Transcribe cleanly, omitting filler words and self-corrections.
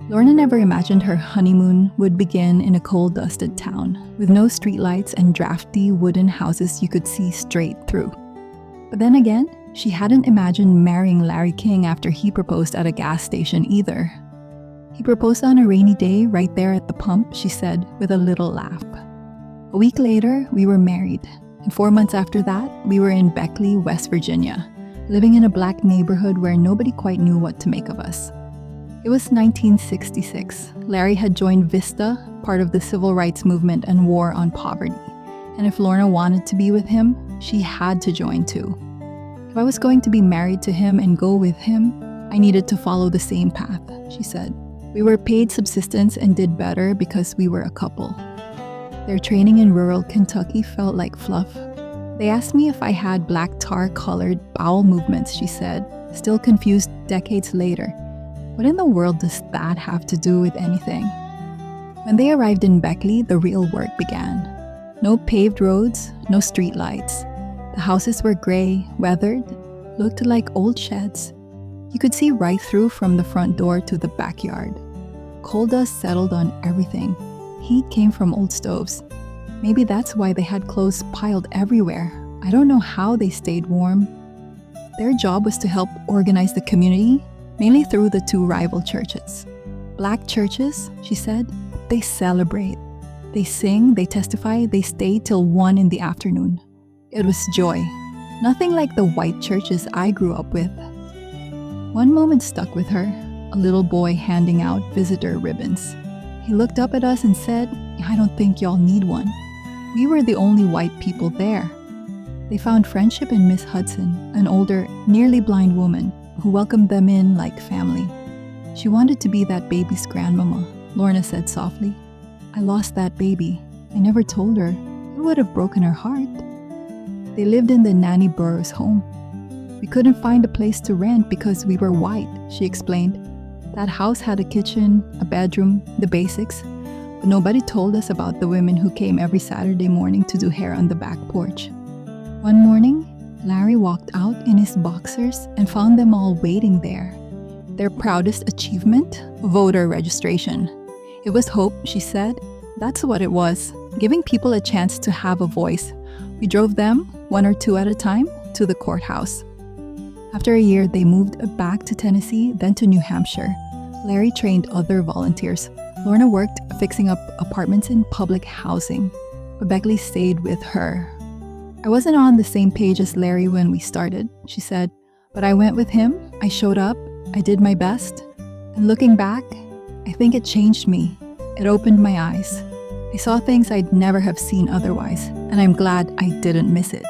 Lorna never imagined her honeymoon would begin in a coal-dusted town, with no streetlights and drafty wooden houses you could see straight through. But then again, she hadn't imagined marrying Larry King after he proposed at a gas station either. He proposed on a rainy day right there at the pump, she said with a little laugh. A week later, we were married, and 4 months after that, we were in Beckley, West Virginia, living in a black neighborhood where nobody quite knew what to make of us. It was 1966. Larry had joined VISTA, part of the civil rights movement and war on poverty. And if Lorna wanted to be with him, she had to join too. If I was going to be married to him and go with him, I needed to follow the same path, she said. We were paid subsistence and did better because we were a couple. Their training in rural Kentucky felt like fluff. They asked me if I had black tar-colored bowel movements, she said, still confused decades later. What in the world does that have to do with anything? When they arrived in Beckley, the real work began. No paved roads, no street lights. The houses were gray, weathered, looked like old sheds. You could see right through from the front door to the backyard. Coal dust settled on everything. Heat came from old stoves. Maybe that's why they had clothes piled everywhere. I don't know how they stayed warm. Their job was to help organize the community, mainly through the two rival churches. Black churches, she said, they celebrate. They sing, they testify, they stay till 1 in the afternoon. It was joy. Nothing like the white churches I grew up with. One moment stuck with her, a little boy handing out visitor ribbons. He looked up at us and said, "I don't think y'all need one." We were the only white people there. They found friendship in Miss Hudson, an older, nearly blind woman who welcomed them in like family. She wanted to be that baby's grandmama, Lorna said softly. I lost that baby. I never told her. It would have broken her heart. They lived in the Nanny Burroughs home. We couldn't find a place to rent because we were white, she explained. That house had a kitchen, a bedroom, the basics, but nobody told us about the women who came every Saturday morning to do hair on the back porch. One morning, Larry walked out in his boxers and found them all waiting there. Their proudest achievement? Voter registration. It was hope, she said. That's what it was, giving people a chance to have a voice. We drove them, 1 or 2 at a time, to the courthouse. After a year, they moved back to Tennessee, then to New Hampshire. Larry trained other volunteers. Lorna worked fixing up apartments in public housing, but Beckley stayed with her. I wasn't on the same page as Larry when we started, she said, but I went with him, I showed up, I did my best, and looking back, I think it changed me. It opened my eyes. I saw things I'd never have seen otherwise, and I'm glad I didn't miss it.